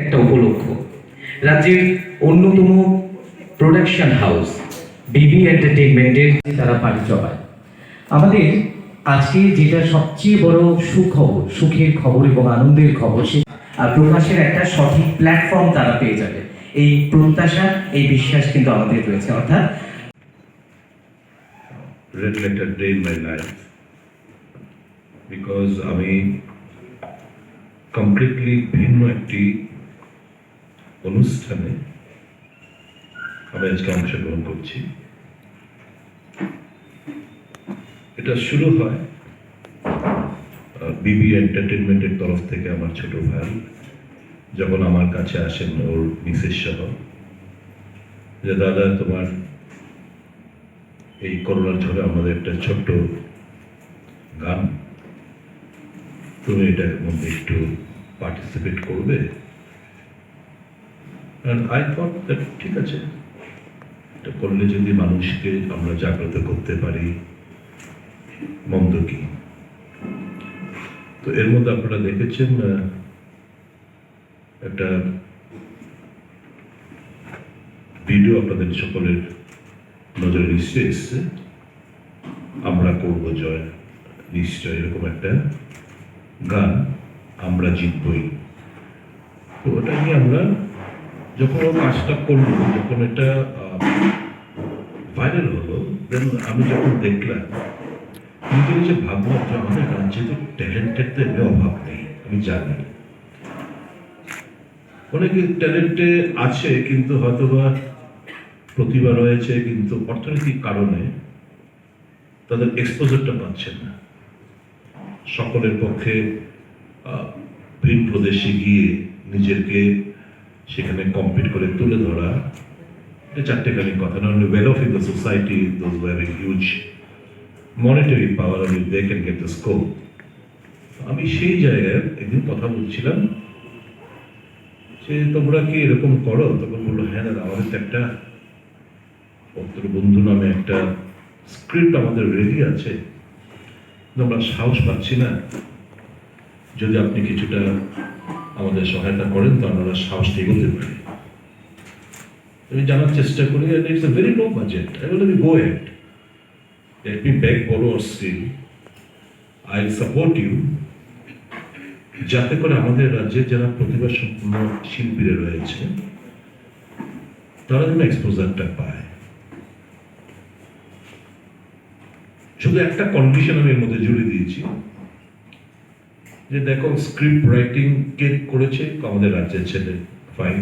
একটা উপলক্ষ রাজ্যের অন্যতম প্রোডাকশন হাউস বিবি এন্টারটেইনমেন্টের তারা পাড়ি জমায়। আমাদের আজকে যেটা সবচেয়ে বড় সুখবর, সুখের খবর এবং আনন্দের খবর, সে প্রকাশের একটা সঠিক প্ল্যাটফর্ম তারা পেয়ে যাবে, এই প্রত্যাশা, এই বিশ্বাস কিন্তু আমাদের রয়েছে। অর্থাৎ red letter day in my life because আমি কমপ্লিটলি ভিন্ন একটি অনুষ্ঠানে আমি আজকে অংশগ্রহণ করছি। এটা শুরু হয় বিবি এন্টারটেইনমেন্টের তরফ থেকে। আমার ছোট ভাই যখন আমার কাছে আসেন ওর মিসেস সহ, যে দাদা তোমার এই করোনার ঝড়ে আমাদের একটা ছোট্ট গান, তুমি এটার মধ্যে একটু পার্টিসিপেট করবে। আই থট দ্যাট ঠিক আছে, এটা করলে যদি মানুষকে আমরা জাগ্রত করতে পারি, মন্দ কি। তো এর মধ্যে আপনারা দেখেছেন একটা ভিডিও আপনাদের সকলের নজরে নিশ্চয় এসছে, আমরা করবো জয়, নিশ্চয় এরকম একটা গান, আমরা জিতবই। তো ওটা নিয়ে আমরা যখন ও কাজটা করলো, যখন এটা ভাইরাল হলো, দেন আমি যখন দেখলাম নিজে নিজে ভাবলাম যে আমাদের রাজ্যে তো ট্যালেন্টেডদের অভাব নেই। আমি জানি অনেকে ট্যালেন্টে আছে, কিন্তু হয়তোবা প্রতিভা রয়েছে, কিন্তু অর্থনৈতিক কারণে তাদের এক্সপোজারটা পাচ্ছেন না। সকলের পক্ষে ভিন প্রদেশে গিয়ে নিজেকে সেখানে কম্পিট করে তুলে ধরা, এটা চারটেখানি কথা না। Well off in the society, those who have a huge monetary power, only they can get the scope. আমি সেই জায়গায় একদিন কথা বলছিলাম যে তোমরা কি এরকম করো? তখন বললো হ্যাঁ দাদা, আমাদের তো একটা পত্র বন্ধু নামে একটা স্ক্রিপ্ট আমাদের রেডি আছে, আমরা সাহস পাচ্ছি না। যদি আপনি কিছুটা আমাদের সহায়তা করেন তো আমরা সাহসটা এগোতে পারি। আমি জানার চেষ্টা করি, and it's a very low budget. I will go ahead. Let me beg, borrow or steal. I'll support you. যাতে করে আমাদের রাজ্যে যারা প্রতিভা সম্পন্ন শিল্পীরা রয়েছে তারা যেন এক্সপোজারটা পায়। শুধু একটা কন্ডিশন আমি এর মধ্যে জুড়ে দিয়েছি, যে দেখো স্ক্রিপ্ট রাইটিং কে করেছে আমাদের রাজ্যের ছেলে, ফাইন।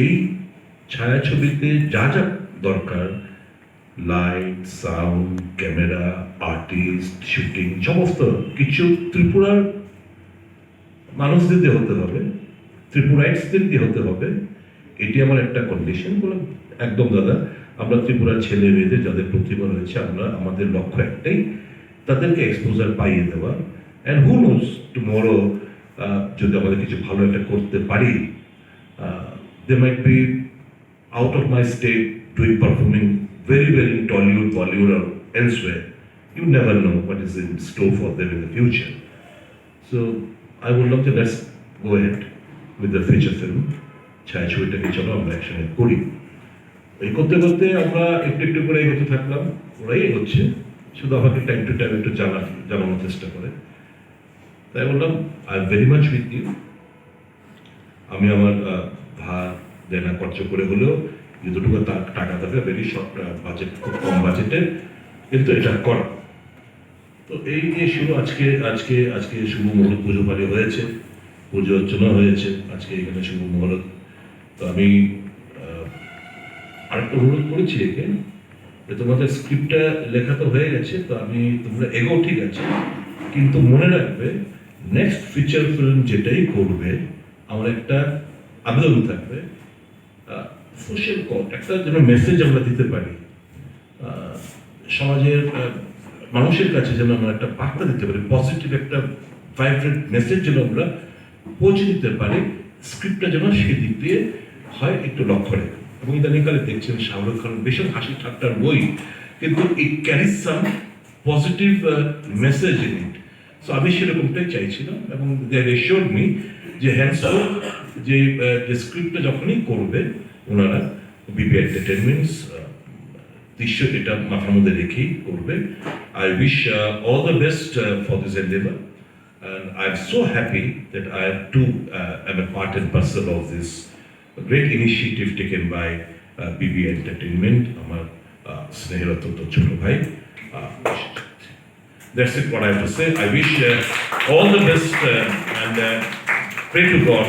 এই ছায়াছবিতে যা যা দরকার, light, sound, camera, artist, shooting, সমস্ত কিছু ত্রিপুরার মানুষদের দিয়ে হতে হবে, ত্রিপুরাইটসদের দিয়ে হতে হবে। এটি আমার একটা কন্ডিশন। বলে একদম দাদা, আমরা ত্রিপুরার ছেলে মেয়েদের যাদের প্রতিভা রয়েছে, আমরা আমাদের লক্ষ্য একটাই, তাদেরকে এক্সপোজার পাইয়ে দেওয়া। অ্যান্ড হু নোজ টুমরো যদি আমাদের কিছু ভালো একটা করতে পারি, they might be out of my state doing performing very well in Tollywood, Bollywood or elsewhere. You never know what is in store for them in the future. So I would love to, let's go ahead with the feature film. ছায়াছবিটাকে চলো আমরা একসঙ্গে করি। এই করতে করতে আমরা একটু একটু করে এগোতে থাকলাম, ওরাই এগোচ্ছে, শুধু আমাকে টাইম টু টাইম একটু জানানোর চেষ্টা করে। তাই বললাম I am very much with you. আমি আমার ধার দেনা খরচ করে হলেও যতটুকু টাকা থাকে, ভেরি শর্ট বাজেট, খুব কম বাজেটের, কিন্তু এটা করা। তো এই নিয়ে শুরু। আজকে আজকে আজকে শুভ মুহূর্ত, পুজো পালি হয়েছে, পুজো অর্চনা হয়েছে আজকে এখানে শুভ মুহূর্ত। তো আমি আরেকটা অনুরোধ করেছি একে, যে তোমাদের স্ক্রিপ্টটা লেখা তো হয়ে গেছে, তো আমি তোমরা এগো ঠিক আছে, কিন্তু মনে রাখবে নেক্সট ফিচার ফিল্ম যেটাই করবে, আমার একটা আবেদন থাকবে, সোশ্যাল কজ, একটা যেন মেসেজ আমরা দিতে পারি, সমাজের মানুষের কাছে যেন আমরা একটা বার্তা দিতে পারি, পজিটিভ একটা ভাইব্রেন্ট মেসেজ যেন আমরা পৌঁছে দিতে পারি। স্ক্রিপ্টটা যেন সেই দিক দিয়ে হয় একটু লক্ষ্য রেখে। এবং ইদানিংকালে দেখছেন শাহরুখ খান ভীষণ হাসি ঠাট্টার বই, কিন্তু it carries some positive message in it. So আমি সেরকমটাই চাইছিলাম, এবং দে অ্যাশিওরড মি যে হ্যান্ডস্ট্রোক যে স্ক্রিপ্টটা যখনই করবে ওনারা বিবি এন্টারটেনমেন্টস দৃশ্য এটা মাথার মধ্যে রেখেই করবে। I wish all the best for this Endeavour and I'm so happy that I have am a part and parcel of this great initiative taken by BB Entertainment, আমার স্নেহের অত্যন্ত ছোট ভাই। That's it what I have to say. I wish all the best and pray to God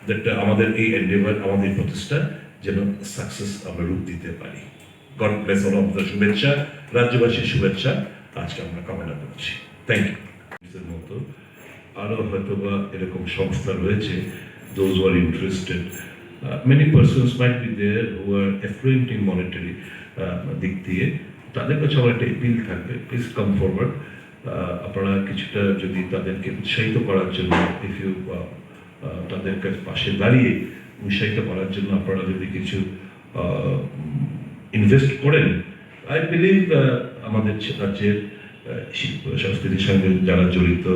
that আমাদের এই endeavor, আমাদের প্রচেষ্টা যেন সাকসেস আমরা রূপ দিতে পারি। God bless all of the শুভেচ্ছা, রাজ্যবাসীর শুভেচ্ছা আজকে আমরা কামনা করছি। Thank you. মতো আরো হয়তো বা এরকম সংস্থা রয়েছে, those who are interested, many persons might be there who are affluent in monetary দিক দিয়ে, তাদের কাছে আমার একটা এপিল থাকবে, প্লিজ কাম ফরওয়ার্ড। আপনারা কিছুটা যদি তাদেরকে উৎসাহিত করার জন্য ইফ ইউ তাদের কাছে পাশে দাঁড়িয়ে উৎসাহিত করার জন্য আপনারা যদি কিছু ইনভেস্ট করেন, আই বিলিভ আমাদের রাজ্যের শিল্প সংস্কৃতির সঙ্গে যারা জড়িত,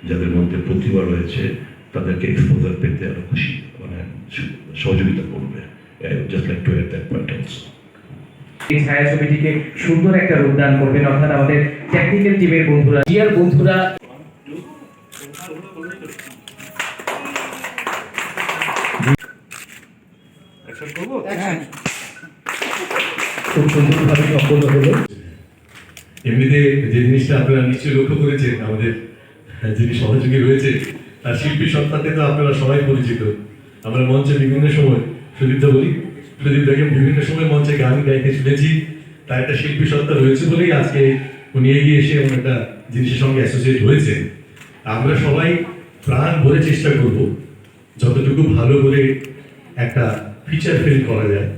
যাদের মধ্যে প্রতিভা রয়েছে, তাদেরকে এক্সপোজার পেতে আরো খুশি মানে সহযোগিতা করবে। Just like two at that point also. এই ছায়াছবিটিকে সুন্দর একটা রূপদান করবেন অর্থাৎ আমাদের টেকনিক্যাল টিমের বন্ধুরা, জিয়ার বন্ধুরা। খুব সুন্দরভাবে সম্পন্ন হলো। এমনিতে যে জিনিসটা আপনারা নিশ্চয়ই লক্ষ্য করেছেন, আমাদের যিনি সহযোগী রয়েছে তার শিল্পী সত্তাতে তো আপনারা সবাই পরিচিত। আমরা মঞ্চে বিভিন্ন সময় সুদীপদা বলি, সুদীপদাকে বিভিন্ন সময় মঞ্চে গান গাইতে শুনেছি। তার একটা শিল্পী সত্তা রয়েছে বলেই আজকে উনি এগিয়ে এসে এমন একটা জিনিসের সঙ্গে অ্যাসোসিয়েট হয়েছে। আমরা সবাই প্রাণ ভরে চেষ্টা করব যতটুকু ভালো করে একটা ফিচার ফিল্ম করা যায়,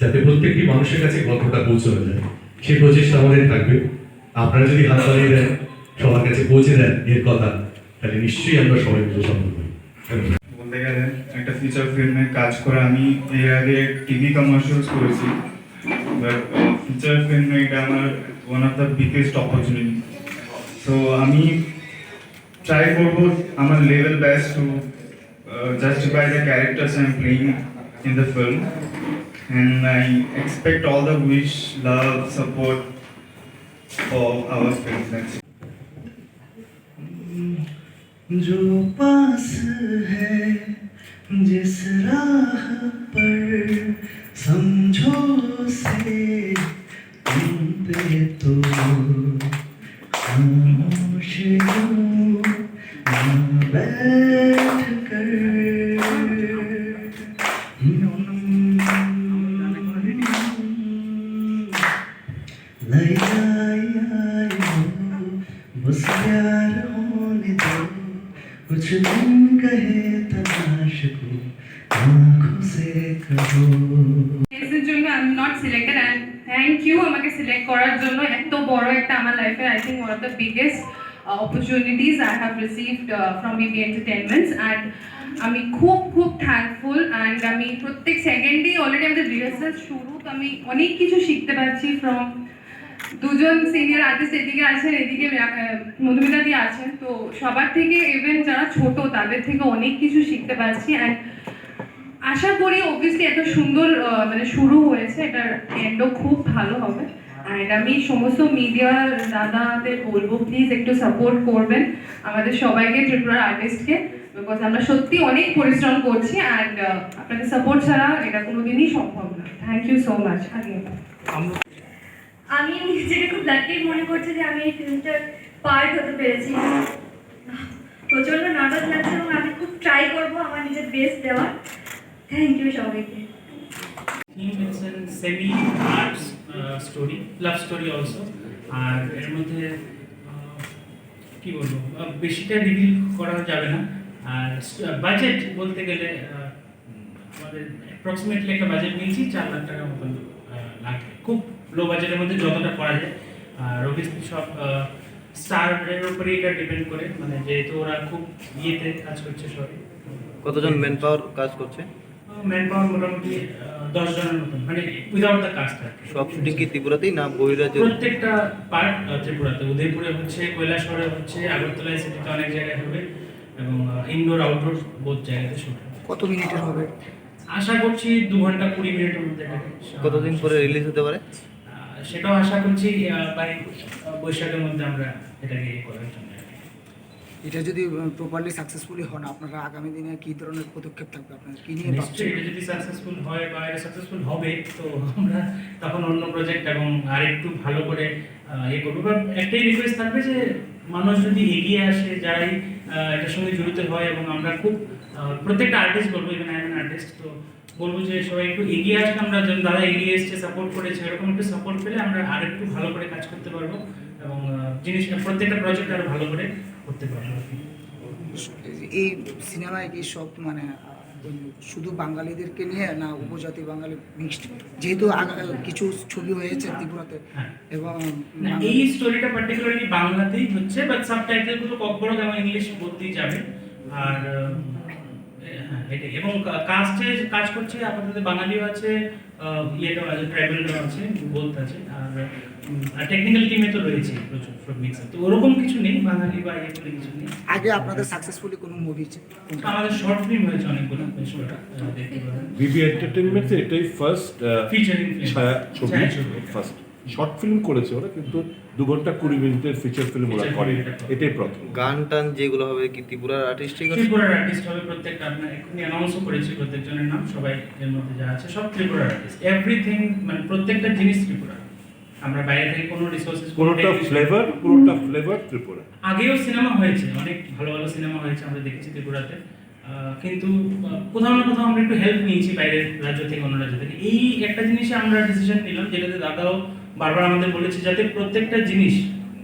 যাতে প্রত্যেকটি মানুষের কাছে গল্পটা পৌঁছানো যায়, সেই প্রচেষ্টা আমাদের থাকবে। আপনারা যদি হাত বাড়িয়ে দেন, সবার কাছে পৌঁছে দেন এর কথা, তাহলে নিশ্চয়ই আমরা সবাই মিলে সম্ভব হই। বলতে গেলে একটা ফিচার ফিল্মে কাজ করে আমি এর আগে টিভি কমার্শিয়ালস করেছি, বাট ফিচার ফিল্মে এটা আমার one of the biggest opportunity. So আমি ট্রাই করবো আমার level best to justify the characters I am playing in the film, and I expect all the wish, love, support for our film. That's it. जो पास है जिस राह पर समझो से तुम पे तो खामोश यूं ना बैठ कर बस प्यार होने दो, कुछ दिन कहे तलाश को आँखों से कहो। এর জন্য আমি not selected and thank you আমাকে সিলেক্ট করার জন্য। এত বড় একটা আমার লাইফে I think one of the biggest opportunities I have received from BB entertainments and আমি খুব খুব থ্যাঙ্কফুল। অ্যান্ড আমি প্রত্যেক সেকেন্ডেই অলরেডি আমাদের রিহার্সাল শুরু, তো আমি অনেক কিছু শিখতে পারছি ফ্রম দুজন সিনিয়র আর্টিস্ট এদিকে আছেন, এদিকে মধুমিতা দিয়ে আছেন, তো সবার থেকে ইভেন যারা ছোট তাদের থেকে অনেক কিছু শিখতে পারছি। অ্যান্ড আশা করি অবভিয়াসলি এত সুন্দর মানে শুরু হয়েছে, এটার এন্ডও খুব ভালো হবে। অ্যান্ড আমি সমস্ত মিডিয়ার দাদাদের বলবো প্লিজ একটু সাপোর্ট করবেন আমাদের সবাইকে, ত্রিপুরার আর্টিস্টকে, বিকজ আমরা সত্যি অনেক পরিশ্রম করছি অ্যান্ড আপনাদের সাপোর্ট ছাড়া এটা কোনোদিনই সম্ভব না। Thank you so much. আমি নিজেকে খুব লাকি মনে করছি যে আমি এই ফিল্মটার পার্ট হতে পেরেছি। প্রচণ্ড নার্ভাস লাগছে এবং আমি খুব ট্রাই করবো আমার নিজের বেস্ট দেওয়ার। থ্যাংক ইউ সবাইকে। It's a semi-art story, love story also. আর এর মধ্যে কি বলবো, বেশিটা রিভিল করা যাবে না। আর বাজেট বলতে গেলে আমাদের অ্যাপ্রক্সিমেটলি একটা বাজেট নিয়েছি 4 লাখ টাকার মতন লাগবে, খুব লো বাজেটের মধ্যে যতটা করা যায়। আর অবভিয়াসলি সব স্টারের উপরে এটা ডিপেন্ড করে, মানে যেহেতু ওরা খুব ইয়েতে কাজ করছে সবাই। কতজন ম্যান পাওয়ার কাজ করছে? ম্যান পাওয়ার মোটামুটি 10 জনের মতন, মানে উইদাউট দ্য কাস্ট। সব শুটিং কি ত্রিপুরাতেই না বহিরাজ্যে? প্রত্যেকটা পার্ট ত্রিপুরাতে, উদয়পুরে হচ্ছে, কৈলাসহরে হচ্ছে, আগরতলায় সিটিতে অনেক জায়গায় হবে। এবং ইনডোর আউটডোর বোধ জায়গাতে শ্যুট হবে। কত মিনিটের হবে? আশা করছি 2 ঘন্টা 20 মিনিটের মধ্যে এটাকে কতদিন পরে রিলিজ হতে পারে? সেটাও আশা করছি প্রায় বৈশাখের মধ্যে আমরা এটাকে করার জন্য। এটা যদি প্রপারলি সাকসেসফুলি হন, আপনারা আগামী দিনে কি ধরনের পদক্ষেপ থাকবে, আপনারা কি নিয়ে ভাবছেন? নিশ্চয়ই এটা যদি সাকসেসফুল হয় বা এটা সাকসেসফুল হবে তো আমরা তখন অন্য প্রজেক্ট এবং আরেকটু ভালো করে ইয়ে করবো। বা একটাই রিকোয়েস্ট থাকবে যে মানুষ যদি এগিয়ে আসে, যারাই এটার সঙ্গে জড়িত হয়, এবং আমরা খুব প্রত্যেকটা আর্টিস্ট বলবো, even I am an artist, তো বলবো যে সবাই একটু এগিয়ে আসলে আমরা যেমন দাদা এগিয়ে এসছে, সাপোর্ট করেছে, এরকম একটু সাপোর্ট পেলে আমরা আরেকটু ভালো করে কাজ করতে পারবো এবং জিনিসটা প্রত্যেকটা প্রজেক্ট আরো ভালো করে করতে পারবো। এই সিনেমায় কি সব মানে শুধু বাঙালিদেরকে নিয়ে না উপজাতি বাঙালি মিক্সড? যেহেতু কিছু ছবি হয়েছে ত্রিপুরাতে হ্যাঁ। এবং না, এই স্টোরিটা পার্টিকুলারলি বাংলাতেই হচ্ছে, বাট সাবটাইটেল গুলো ককবরক এবং ইংলিশ বলতেই যাবে। আর হ্যাঁ এটাই, এবং কাস্টে কাজ করছে আপাতত বাঙালিও আছে, ইয়েটাও আছে, ট্রাইবেলও আছে, বোথ আছে, আর টেকনিক্যাল টিমে তো রয়েছে প্রচুর সব মিক্সার, তো ওরকম কিছু নেই বাঙালি বা ইয়ে বলে কিছু নেই। আগে আপনাদের সাকসেসফুলি কোনো মুভি আমাদের শর্ট ফিল্ম হয়েছে অনেকগুলো, দেখতে পারেন। বিবি এন্টারটেইনমেন্টস এটাই ফার্স্ট ফিচারিং ছায়া ছবি, ফার্স্ট শর্ট ফিল্ম করেছে ওরা, কিন্তু 2 ঘন্টা 20 মিনিটের ফিচার ফিল্ম ওরা করে, এটাই প্রথম। গান টান যেগুলো হবে কি ত্রিপুরার আর্টিস্টই করে? ত্রিপুরার আর্টিস্ট হবে প্রত্যেকটা, আপনার এখনই অ্যানাউন্সও করেছি প্রত্যেকজনের নাম, সবাই এর মধ্যে যা আছে সব ত্রিপুরার আর্টিস্ট, এভরিথিং, মানে প্রত্যেকটা জিনিস ত্রিপুরা। আমরা বাইরে থেকে কোনো রিসোর্সেস, পুরোটা ফ্লেভার ত্রিপুরা। আগেও সিনেমা হয়েছে, অনেক ভালো ভালো সিনেমা হয়েছে, আমরা দেখেছি ত্রিপুরাতে, কিন্তু কোথাও না কোথাও আমরা একটু হেল্প নিয়েছি বাইরের রাজ্য থেকে, অন্য রাজ্য থেকে। এই একটা জিনিসে আমরা ডিসিশন নিলাম, যেটাতে দাদাও বারবার আমাদের বলেছে, যাতে প্রত্যেকটা জিনিস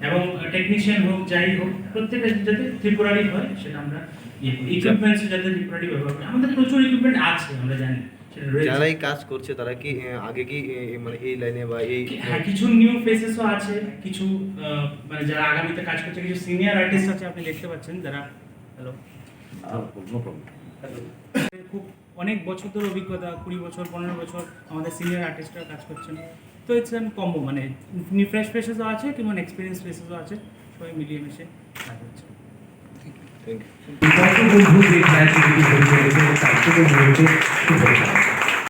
এবং টেকনিশিয়ান হোক যাই হোক প্রত্যেকটা যাতে ত্রিপুরারই হয়, সেটা আমরা ইয়ে করি। ইকুইপমেন্টস যাতে ত্রিপুরারই ব্যবহার করি, আমাদের প্রচুর ইকুইপমেন্ট আছে, আমরা জানি সেটা রয়েছে। যারাই কাজ করছে তারা কি আগে কি মানে এই লাইনে বা এই হ্যাঁ, কিছু নিউ ফেসেসও আছে, কিছু মানে যারা আগামীতে কাজ করছে, কিছু সিনিয়র আর্টিস্ট আছে, আপনি দেখতে পাচ্ছেন যারা, হ্যালো, খুব অনেক বছর ধরে অভিজ্ঞতা, 20 বছর 15 বছর আমাদের সিনিয়র আর্টিস্টরা কাজ করছেন, তো ইটস অ্যান কম্বো, মানে ফ্রেশ ফেসেসও আছে কিংবা এক্সপিরিয়েন্স ফেসেসও আছে, সবাই মিলিয়ে মিশে কাজ হচ্ছে। Thank you. বঙ্গবন্ধু যে খেলাটি পরিচালিত, তার থেকে মূলত শুভেচ্ছা।